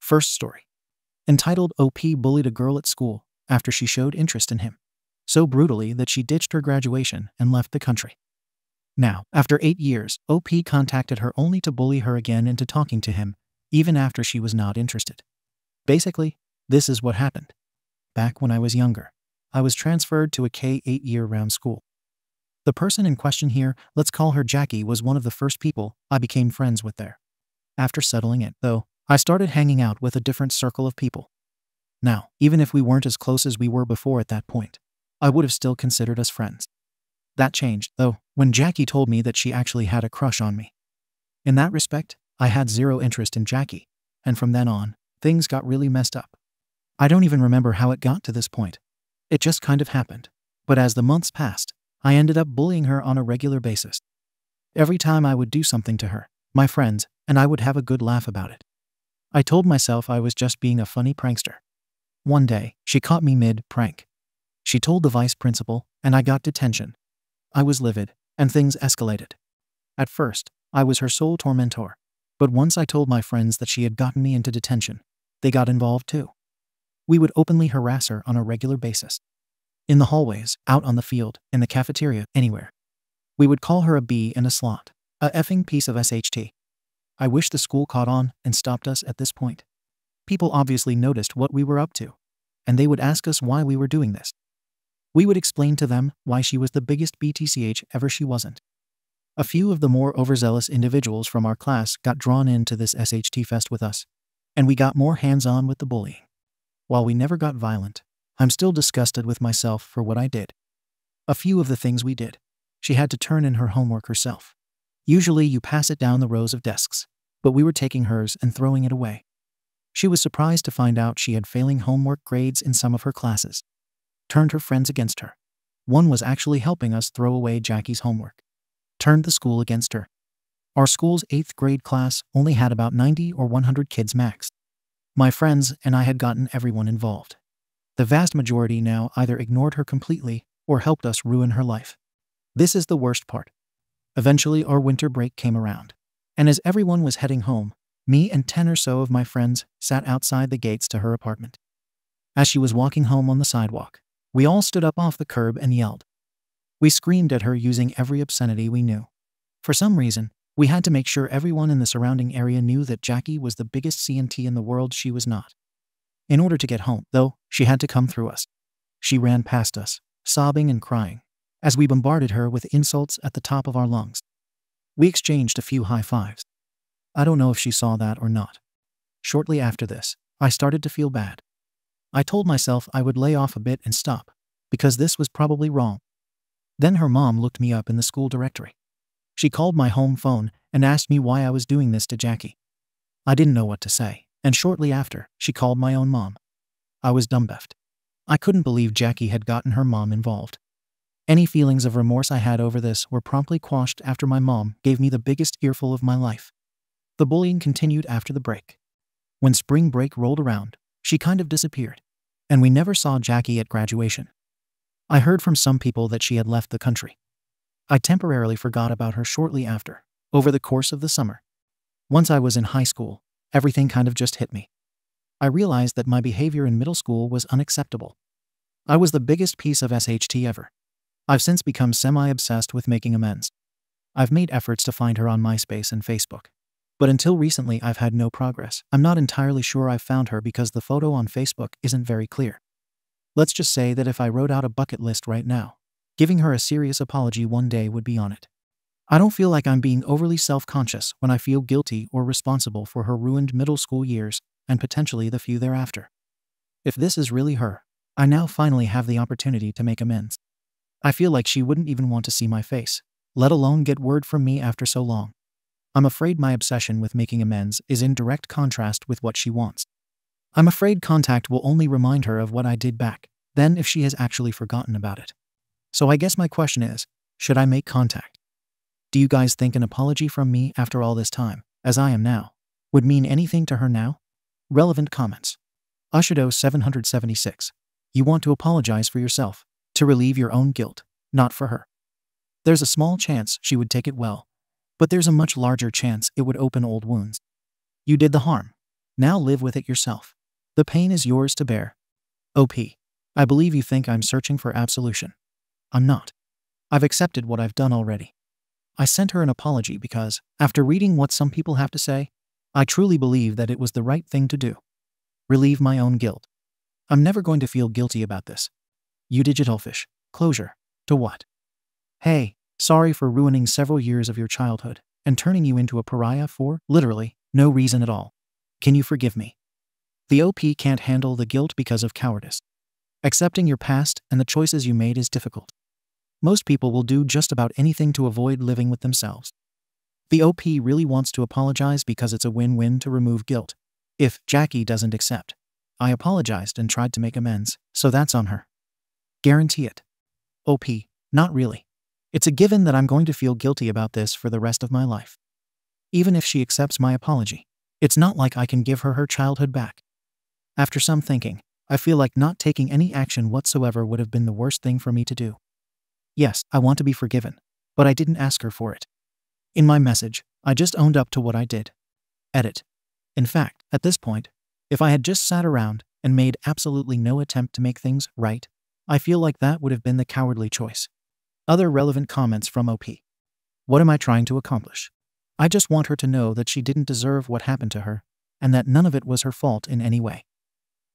First story. Entitled OP bullied a girl at school after she showed interest in him, so brutally that she ditched her graduation and left the country. Now, after 8 years, OP contacted her only to bully her again into talking to him, even after she was not interested. Basically, this is what happened. Back when I was younger, I was transferred to a K-8 year-round school. The person in question here, let's call her Jackie, was one of the first people I became friends with there. After settling in, though, I started hanging out with a different circle of people. Now, even if we weren't as close as we were before at that point, I would have still considered us friends. That changed, though, when Jackie told me that she actually had a crush on me. In that respect, I had zero interest in Jackie, and from then on, things got really messed up. I don't even remember how it got to this point. It just kind of happened. But as the months passed, I ended up bullying her on a regular basis. Every time I would do something to her, my friends and I would have a good laugh about it. I told myself I was just being a funny prankster. One day, she caught me mid-prank. She told the vice principal, and I got detention. I was livid, and things escalated. At first, I was her sole tormentor, but once I told my friends that she had gotten me into detention, they got involved too. We would openly harass her on a regular basis. In the hallways, out on the field, in the cafeteria, anywhere. We would call her a bee and a slot, a effing piece of SHT. I wish the school caught on and stopped us at this point. People obviously noticed what we were up to, and they would ask us why we were doing this. We would explain to them why she was the biggest BTCH ever she wasn't. A few of the more overzealous individuals from our class got drawn into this SHT fest with us, and we got more hands-on with the bullying. While we never got violent, I'm still disgusted with myself for what I did. A few of the things we did. She had to turn in her homework herself. Usually you pass it down the rows of desks, but we were taking hers and throwing it away. She was surprised to find out she had failing homework grades in some of her classes. Turned her friends against her. One was actually helping us throw away Jackie's homework. Turned the school against her. Our school's 8th grade class only had about 90 or 100 kids max. My friends and I had gotten everyone involved. The vast majority now either ignored her completely or helped us ruin her life. This is the worst part. Eventually our winter break came around, and as everyone was heading home, me and 10 or so of my friends sat outside the gates to her apartment. As she was walking home on the sidewalk, we all stood up off the curb and yelled. We screamed at her using every obscenity we knew. For some reason, we had to make sure everyone in the surrounding area knew that Jackie was the biggest CNT in the world. She was not. In order to get home, though, she had to come through us. She ran past us, sobbing and crying, as we bombarded her with insults at the top of our lungs. We exchanged a few high fives. I don't know if she saw that or not. Shortly after this, I started to feel bad. I told myself I would lay off a bit and stop, because this was probably wrong. Then her mom looked me up in the school directory. She called my home phone and asked me why I was doing this to Jackie. I didn't know what to say, and shortly after, she called my own mom. I was dumbfounded. I couldn't believe Jackie had gotten her mom involved. Any feelings of remorse I had over this were promptly quashed after my mom gave me the biggest earful of my life. The bullying continued after the break. When spring break rolled around, she kind of disappeared, and we never saw Jackie at graduation. I heard from some people that she had left the country. I temporarily forgot about her shortly after, over the course of the summer. Once I was in high school, everything kind of just hit me. I realized that my behavior in middle school was unacceptable. I was the biggest piece of SHT ever. I've since become semi-obsessed with making amends. I've made efforts to find her on MySpace and Facebook. But until recently I've had no progress. I'm not entirely sure I've found her because the photo on Facebook isn't very clear. Let's just say that if I wrote out a bucket list right now, giving her a serious apology one day would be on it. I don't feel like I'm being overly self-conscious when I feel guilty or responsible for her ruined middle school years and potentially the few thereafter. If this is really her, I now finally have the opportunity to make amends. I feel like she wouldn't even want to see my face, let alone get word from me after so long. I'm afraid my obsession with making amends is in direct contrast with what she wants. I'm afraid contact will only remind her of what I did back then if she has actually forgotten about it. So I guess my question is, should I make contact? Do you guys think an apology from me after all this time, as I am now, would mean anything to her now? Relevant comments. Ushido 776. You want to apologize for yourself, to relieve your own guilt, not for her. There's a small chance she would take it well, but there's a much larger chance it would open old wounds. You did the harm. Now live with it yourself. The pain is yours to bear. OP. I believe you think I'm searching for absolution. I'm not. I've accepted what I've done already. I sent her an apology because, after reading what some people have to say, I truly believe that it was the right thing to do. Relieve my own guilt. I'm never going to feel guilty about this. You digital fish. Closure. To what? Hey, sorry for ruining several years of your childhood and turning you into a pariah for, literally, no reason at all. Can you forgive me? The OP can't handle the guilt because of cowardice. Accepting your past and the choices you made is difficult. Most people will do just about anything to avoid living with themselves. The OP really wants to apologize because it's a win-win to remove guilt. If Jackie doesn't accept, I apologized and tried to make amends, so that's on her. Guarantee it. OP, not really. It's a given that I'm going to feel guilty about this for the rest of my life. Even if she accepts my apology, it's not like I can give her her childhood back. After some thinking, I feel like not taking any action whatsoever would have been the worst thing for me to do. Yes, I want to be forgiven, but I didn't ask her for it. In my message, I just owned up to what I did. Edit. In fact, at this point, if I had just sat around and made absolutely no attempt to make things right, I feel like that would have been the cowardly choice. Other relevant comments from OP. What am I trying to accomplish? I just want her to know that she didn't deserve what happened to her, and that none of it was her fault in any way.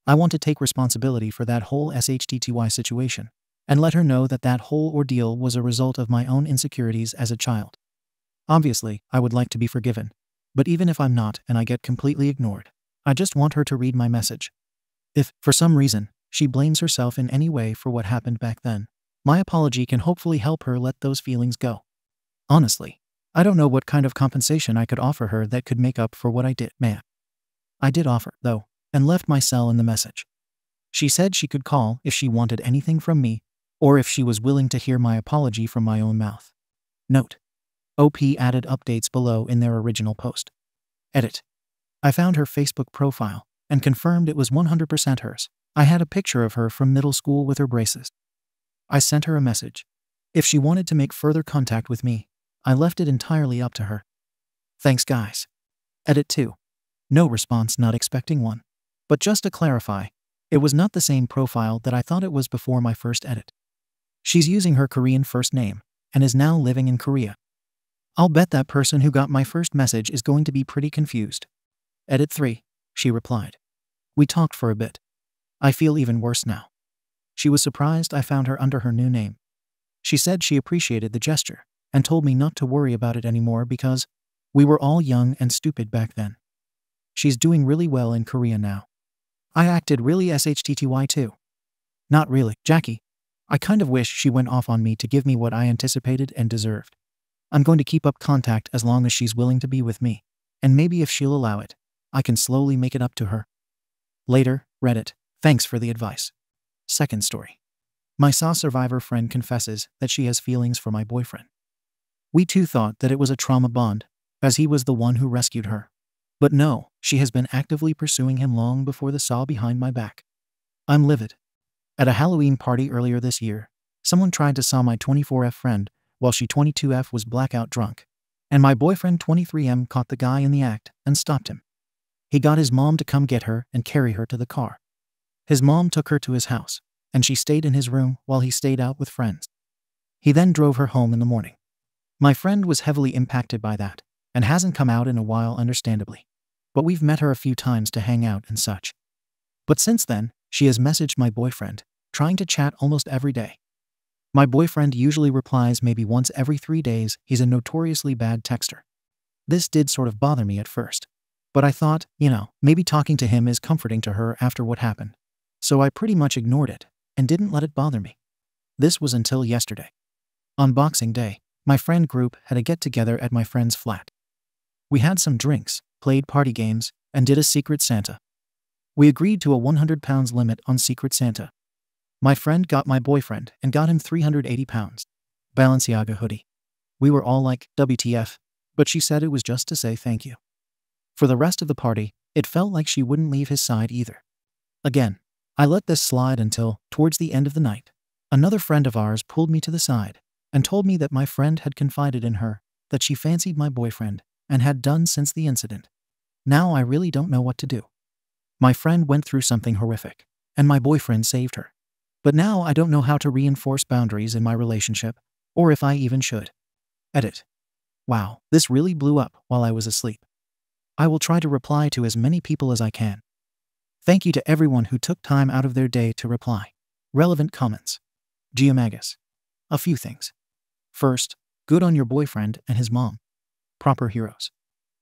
I want to take responsibility for that whole SHTTY situation, and let her know that that whole ordeal was a result of my own insecurities as a child. Obviously, I would like to be forgiven, but even if I'm not and I get completely ignored, I just want her to read my message. If, for some reason, she blames herself in any way for what happened back then, my apology can hopefully help her let those feelings go. Honestly, I don't know what kind of compensation I could offer her that could make up for what I did, man. I did offer, though, and left my cell in the message. She said she could call if she wanted anything from me, or if she was willing to hear my apology from my own mouth. Note: OP added updates below in their original post. Edit. I found her Facebook profile and confirmed it was 100% hers. I had a picture of her from middle school with her braces. I sent her a message. If she wanted to make further contact with me, I left it entirely up to her. Thanks, guys. Edit 2. No response, not expecting one. But just to clarify, it was not the same profile that I thought it was before my first edit. She's using her Korean first name and is now living in Korea. I'll bet that person who got my first message is going to be pretty confused. Edit 3. She replied. We talked for a bit. I feel even worse now. She was surprised I found her under her new name. She said she appreciated the gesture and told me not to worry about it anymore because we were all young and stupid back then. She's doing really well in Korea now. I acted really SHTTY too. Not really, Jackie. I kind of wish she went off on me to give me what I anticipated and deserved. I'm going to keep up contact as long as she's willing to be with me, and maybe if she'll allow it, I can slowly make it up to her. Later, Reddit. Thanks for the advice. Second story. My SAW survivor friend confesses that she has feelings for my boyfriend. We too thought that it was a trauma bond, as he was the one who rescued her. But no, she has been actively pursuing him long before the SAW behind my back. I'm livid. At a Halloween party earlier this year, someone tried to SAW my 24F friend while she 22F was blackout drunk, and my boyfriend 23M caught the guy in the act and stopped him. He got his mom to come get her and carry her to the car. His mom took her to his house, and she stayed in his room while he stayed out with friends. He then drove her home in the morning. My friend was heavily impacted by that, and hasn't come out in a while, understandably. But we've met her a few times to hang out and such. But since then, she has messaged my boyfriend, trying to chat almost every day. My boyfriend usually replies maybe once every 3 days. He's a notoriously bad texter. This did sort of bother me at first. But I thought, maybe talking to him is comforting to her after what happened. So I pretty much ignored it and didn't let it bother me. This was until yesterday. On Boxing Day, my friend group had a get-together at my friend's flat. We had some drinks, played party games, and did a Secret Santa. We agreed to a 100 pounds limit on Secret Santa. My friend got my boyfriend and got him 380 pounds. Balenciaga hoodie. We were all like, WTF, but she said it was just to say thank you. For the rest of the party, it felt like she wouldn't leave his side either. Again, I let this slide until, towards the end of the night, another friend of ours pulled me to the side and told me that my friend had confided in her that she fancied my boyfriend and had done since the incident. Now I really don't know what to do. My friend went through something horrific, and my boyfriend saved her. But now I don't know how to reinforce boundaries in my relationship, or if I even should. Edit. Wow, this really blew up while I was asleep. I will try to reply to as many people as I can. Thank you to everyone who took time out of their day to reply. Relevant comments. Geomagus. A few things. First, good on your boyfriend and his mom. Proper heroes.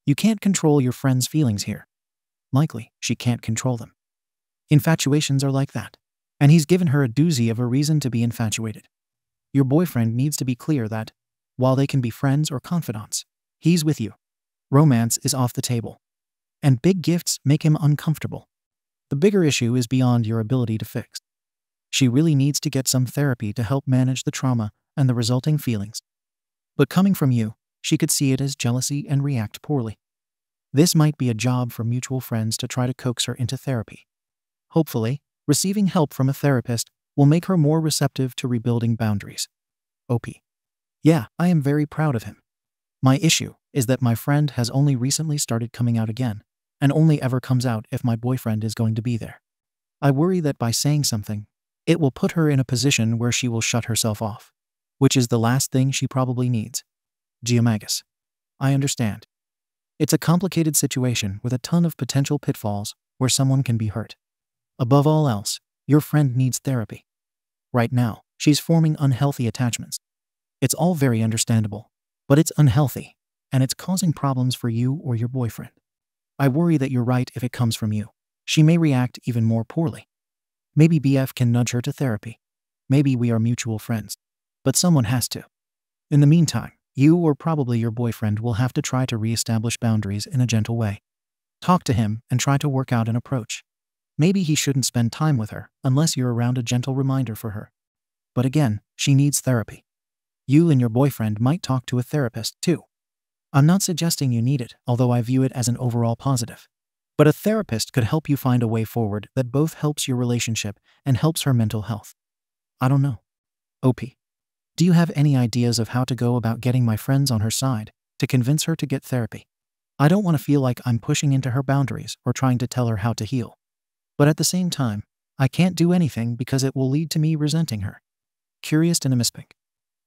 You can't control your friend's feelings here. Likely, she can't control them. Infatuations are like that. And he's given her a doozy of a reason to be infatuated. Your boyfriend needs to be clear that, while they can be friends or confidants, he's with you. Romance is off the table. And big gifts make him uncomfortable. The bigger issue is beyond your ability to fix. She really needs to get some therapy to help manage the trauma and the resulting feelings. But coming from you, she could see it as jealousy and react poorly. This might be a job for mutual friends to try to coax her into therapy. Hopefully, receiving help from a therapist will make her more receptive to rebuilding boundaries. OP. Yeah, I am very proud of him. My issue is that my friend has only recently started coming out again, and only ever comes out if my boyfriend is going to be there. I worry that by saying something, it will put her in a position where she will shut herself off, which is the last thing she probably needs. Geomagus. I understand. It's a complicated situation with a ton of potential pitfalls where someone can be hurt. Above all else, your friend needs therapy. Right now, she's forming unhealthy attachments. It's all very understandable, but it's unhealthy, and it's causing problems for you or your boyfriend. I worry that you're right if it comes from you. She may react even more poorly. Maybe BF can nudge her to therapy. Maybe we are mutual friends. But someone has to. In the meantime, you or probably your boyfriend will have to try to reestablish boundaries in a gentle way. Talk to him and try to work out an approach. Maybe he shouldn't spend time with her unless you're around a gentle reminder for her. But again, she needs therapy. You and your boyfriend might talk to a therapist too. I'm not suggesting you need it, although I view it as an overall positive. But a therapist could help you find a way forward that both helps your relationship and helps her mental health. I don't know. OP. Do you have any ideas of how to go about getting my friends on her side to convince her to get therapy? I don't want to feel like I'm pushing into her boundaries or trying to tell her how to heal. But at the same time, I can't do anything because it will lead to me resenting her. Curious Dynamispink.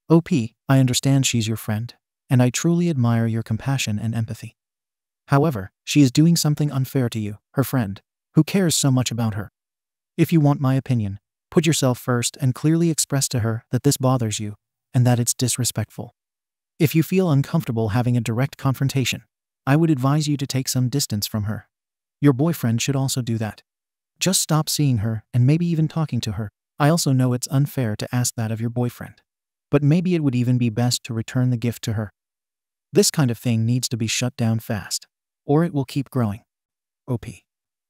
OP, I understand she's your friend, and I truly admire your compassion and empathy. However, she is doing something unfair to you, her friend, who cares so much about her. If you want my opinion, put yourself first and clearly express to her that this bothers you and that it's disrespectful. If you feel uncomfortable having a direct confrontation, I would advise you to take some distance from her. Your boyfriend should also do that. Just stop seeing her and maybe even talking to her. I also know it's unfair to ask that of your boyfriend. But maybe it would even be best to return the gift to her. This kind of thing needs to be shut down fast, or it will keep growing. OP.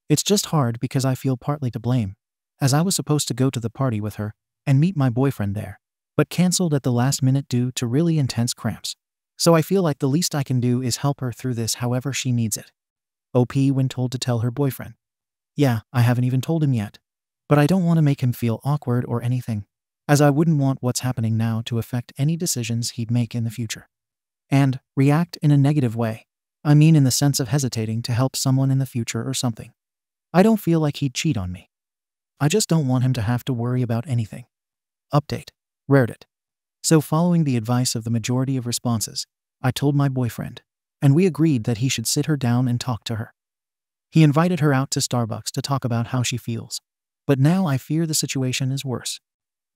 It's just hard because I feel partly to blame, as I was supposed to go to the party with her and meet my boyfriend there, but canceled at the last minute due to really intense cramps. So I feel like the least I can do is help her through this however she needs it. OP when told to tell her boyfriend. Yeah, I haven't even told him yet, but I don't want to make him feel awkward or anything, as I wouldn't want what's happening now to affect any decisions he'd make in the future. And react in a negative way. I mean in the sense of hesitating to help someone in the future or something. I don't feel like he'd cheat on me. I just don't want him to have to worry about anything. Update. Reddit. So following the advice of the majority of responses, I told my boyfriend, and we agreed that he should sit her down and talk to her. He invited her out to Starbucks to talk about how she feels. But now I fear the situation is worse.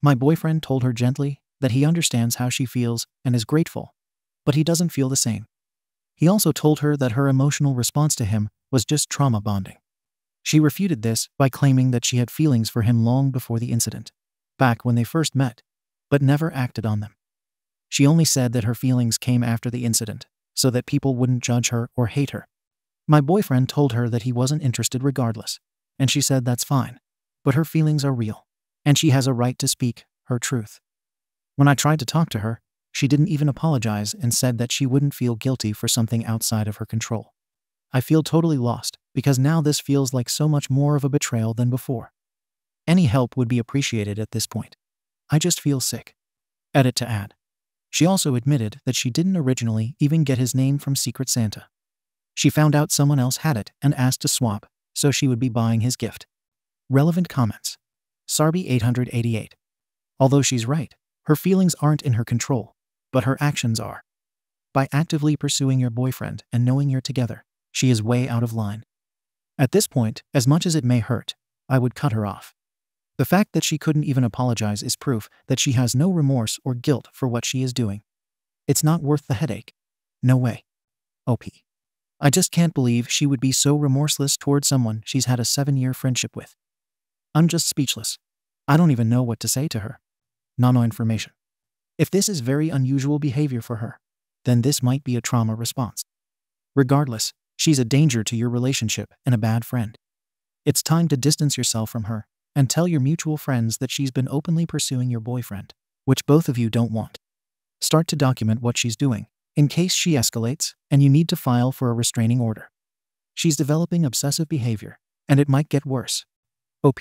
My boyfriend told her gently that he understands how she feels and is grateful, but he doesn't feel the same. He also told her that her emotional response to him was just trauma bonding. She refuted this by claiming that she had feelings for him long before the incident, back when they first met, but never acted on them. She only said that her feelings came after the incident, so that people wouldn't judge her or hate her. My boyfriend told her that he wasn't interested regardless, and she said that's fine, but her feelings are real, and she has a right to speak her truth. When I tried to talk to her, she didn't even apologize and said that she wouldn't feel guilty for something outside of her control. I feel totally lost, because now this feels like so much more of a betrayal than before. Any help would be appreciated at this point. I just feel sick. Edit to add. She also admitted that she didn't originally even get his name from Secret Santa. She found out someone else had it and asked to swap, so she would be buying his gift. Relevant comments. Sarby 888. Although she's right, her feelings aren't in her control, but her actions are. By actively pursuing your boyfriend and knowing you're together, she is way out of line. At this point, as much as it may hurt, I would cut her off. The fact that she couldn't even apologize is proof that she has no remorse or guilt for what she is doing. It's not worth the headache. No way. OP. I just can't believe she would be so remorseless towards someone she's had a 7-year friendship with. I'm just speechless. I don't even know what to say to her. No information. If this is very unusual behavior for her, then this might be a trauma response. Regardless, she's a danger to your relationship and a bad friend. It's time to distance yourself from her and tell your mutual friends that she's been openly pursuing your boyfriend, which both of you don't want. Start to document what she's doing, in case she escalates and you need to file for a restraining order. She's developing obsessive behavior, and it might get worse. OP.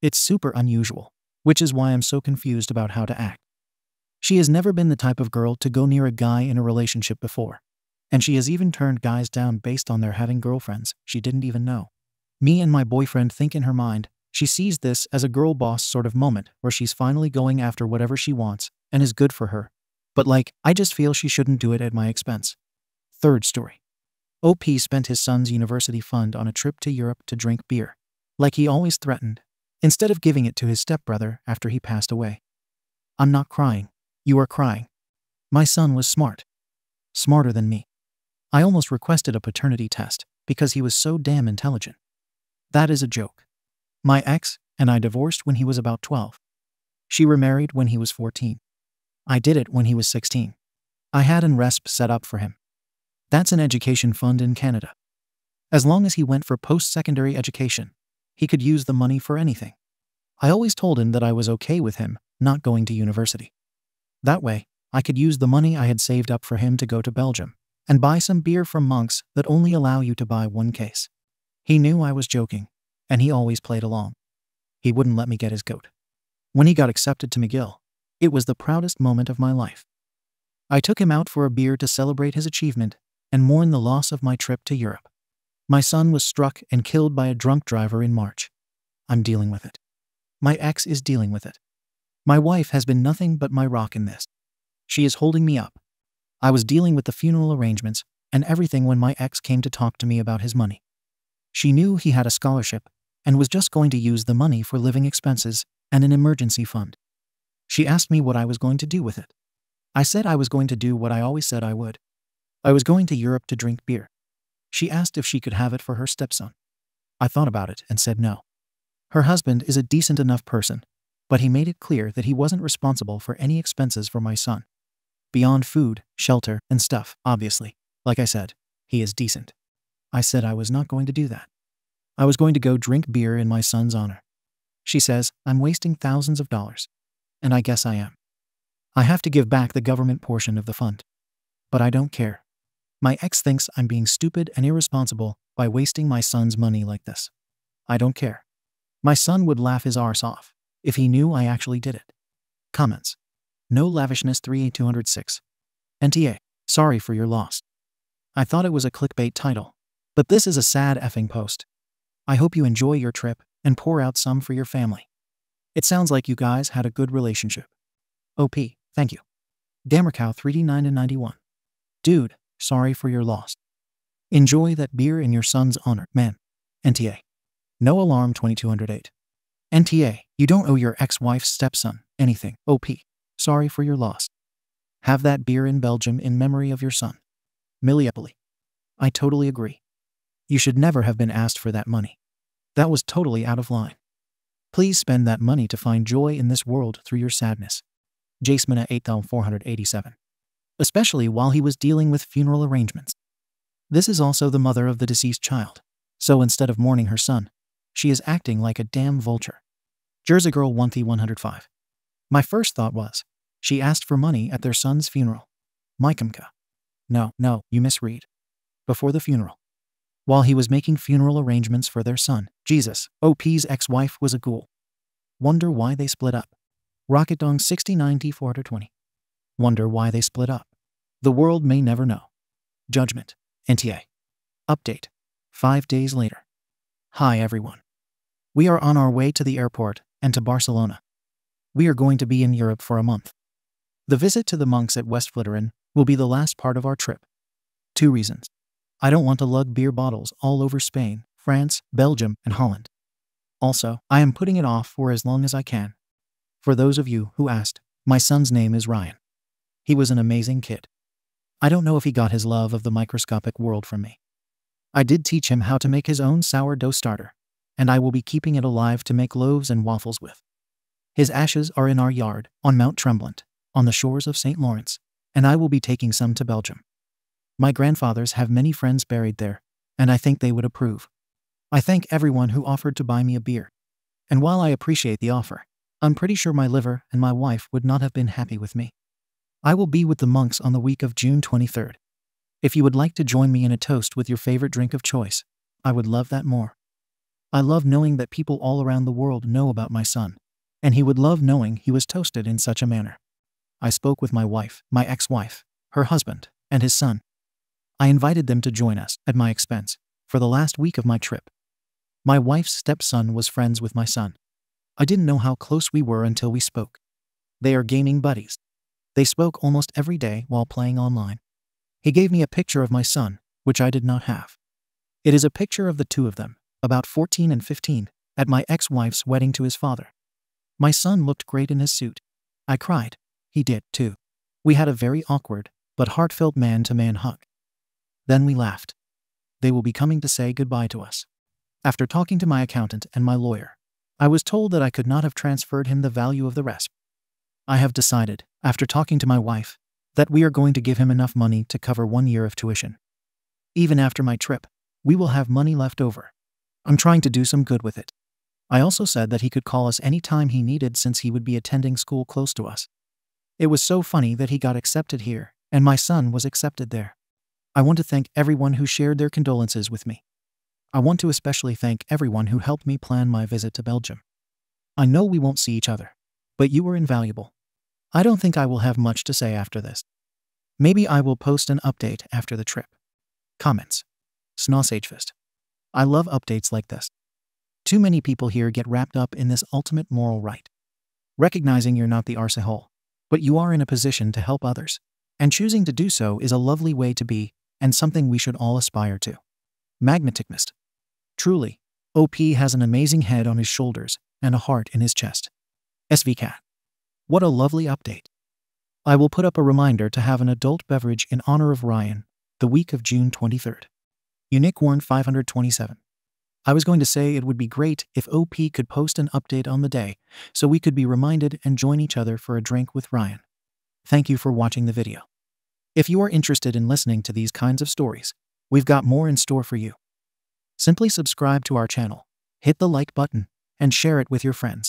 It's super unusual, which is why I'm so confused about how to act. She has never been the type of girl to go near a guy in a relationship before, and she has even turned guys down based on their having girlfriends she didn't even know. Me and my boyfriend think in her mind, she sees this as a girl boss sort of moment where she's finally going after whatever she wants and is good for her. But I just feel she shouldn't do it at my expense. Third story. OP spent his son's university fund on a trip to Europe to drink beer, like he always threatened, instead of giving it to his stepbrother after he passed away. I'm not crying. You are crying. My son was smart. Smarter than me. I almost requested a paternity test because he was so damn intelligent. That is a joke. My ex and I divorced when he was about 12. She remarried when he was 14. I did it when he was 16. I had an RESP set up for him. That's an education fund in Canada. As long as he went for post-secondary education, he could use the money for anything. I always told him that I was okay with him not going to university. That way, I could use the money I had saved up for him to go to Belgium and buy some beer from monks that only allow you to buy one case. He knew I was joking, and he always played along. He wouldn't let me get his goat. When he got accepted to McGill, it was the proudest moment of my life. I took him out for a beer to celebrate his achievement and mourn the loss of my trip to Europe. My son was struck and killed by a drunk driver in March. I'm dealing with it. My ex is dealing with it. My wife has been nothing but my rock in this. She is holding me up. I was dealing with the funeral arrangements and everything when my ex came to talk to me about his money. She knew he had a scholarship and was just going to use the money for living expenses and an emergency fund. She asked me what I was going to do with it. I said I was going to do what I always said I would. I was going to Europe to drink beer. She asked if she could have it for her stepson. I thought about it and said no. Her husband is a decent enough person, but he made it clear that he wasn't responsible for any expenses for my son. Beyond food, shelter, and stuff, obviously. Like I said, he is decent. I said I was not going to do that. I was going to go drink beer in my son's honor. She says I'm wasting thousands of dollars. And I guess I am. I have to give back the government portion of the fund. But I don't care. My ex thinks I'm being stupid and irresponsible by wasting my son's money like this. I don't care. My son would laugh his arse off if he knew I actually did it. Comments. No lavishness 38206. NTA. Sorry for your loss. I thought it was a clickbait title, but this is a sad effing post. I hope you enjoy your trip and pour out some for your family. It sounds like you guys had a good relationship. OP, thank you. Gamercow 3D991. Dude, sorry for your loss. Enjoy that beer in your son's honor, man. NTA. No alarm 2208. NTA, you don't owe your ex-wife's stepson anything. OP, sorry for your loss. Have that beer in Belgium in memory of your son. Milliepoli. I totally agree. You should never have been asked for that money. That was totally out of line. Please spend that money to find joy in this world through your sadness. Jasmina 8487. Especially while he was dealing with funeral arrangements. This is also the mother of the deceased child, so instead of mourning her son, she is acting like a damn vulture. Jersey Girl 1T105. My first thought was, she asked for money at their son's funeral. Maikamka. No, you misread. Before the funeral. While he was making funeral arrangements for their son, Jesus, OP's ex-wife was a ghoul. Wonder why they split up. RocketDong 69T420. Wonder why they split up. The world may never know. Judgment. NTA. Update. 5 days later. Hi everyone. We are on our way to the airport and to Barcelona. We are going to be in Europe for a month. The visit to the monks at West Flitiron will be the last part of our trip. 2 reasons. I don't want to lug beer bottles all over Spain, France, Belgium, and Holland. Also, I am putting it off for as long as I can. For those of you who asked, my son's name is Ryan. He was an amazing kid. I don't know if he got his love of the microscopic world from me. I did teach him how to make his own sourdough starter, and I will be keeping it alive to make loaves and waffles with. His ashes are in our yard, on Mount Tremblant, on the shores of St. Lawrence, and I will be taking some to Belgium. My grandfathers have many friends buried there, and I think they would approve. I thank everyone who offered to buy me a beer. And while I appreciate the offer, I'm pretty sure my liver and my wife would not have been happy with me. I will be with the monks on the week of June 23rd. If you would like to join me in a toast with your favorite drink of choice, I would love that more. I love knowing that people all around the world know about my son, and he would love knowing he was toasted in such a manner. I spoke with my wife, my ex-wife, her husband, and his son. I invited them to join us, at my expense, for the last week of my trip. My wife's stepson was friends with my son. I didn't know how close we were until we spoke. They are gaming buddies. They spoke almost every day while playing online. He gave me a picture of my son, which I did not have. It is a picture of the two of them, about 14 and 15, at my ex-wife's wedding to his father. My son looked great in his suit. I cried. He did, too. We had a very awkward, but heartfelt man-to-man hug. Then we laughed. They will be coming to say goodbye to us. After talking to my accountant and my lawyer, I was told that I could not have transferred him the value of the rest. I have decided, after talking to my wife, that we are going to give him enough money to cover 1 year of tuition. Even after my trip, we will have money left over. I'm trying to do some good with it. I also said that he could call us any time he needed since he would be attending school close to us. It was so funny that he got accepted here, and my son was accepted there. I want to thank everyone who shared their condolences with me. I want to especially thank everyone who helped me plan my visit to Belgium. I know we won't see each other, but you were invaluable. I don't think I will have much to say after this. Maybe I will post an update after the trip. Comments. Snossagefist. I love updates like this. Too many people here get wrapped up in this ultimate moral right. Recognizing you're not the arsehole, but you are in a position to help others, and choosing to do so is a lovely way to be, and something we should all aspire to. Magneticmist. Truly, OP has an amazing head on his shoulders and a heart in his chest. SVCat. What a lovely update. I will put up a reminder to have an adult beverage in honor of Ryan, the week of June 23rd. Unicorn 527. I was going to say it would be great if OP could post an update on the day, so we could be reminded and join each other for a drink with Ryan. Thank you for watching the video. If you are interested in listening to these kinds of stories, we've got more in store for you. Simply subscribe to our channel, hit the like button, and share it with your friends.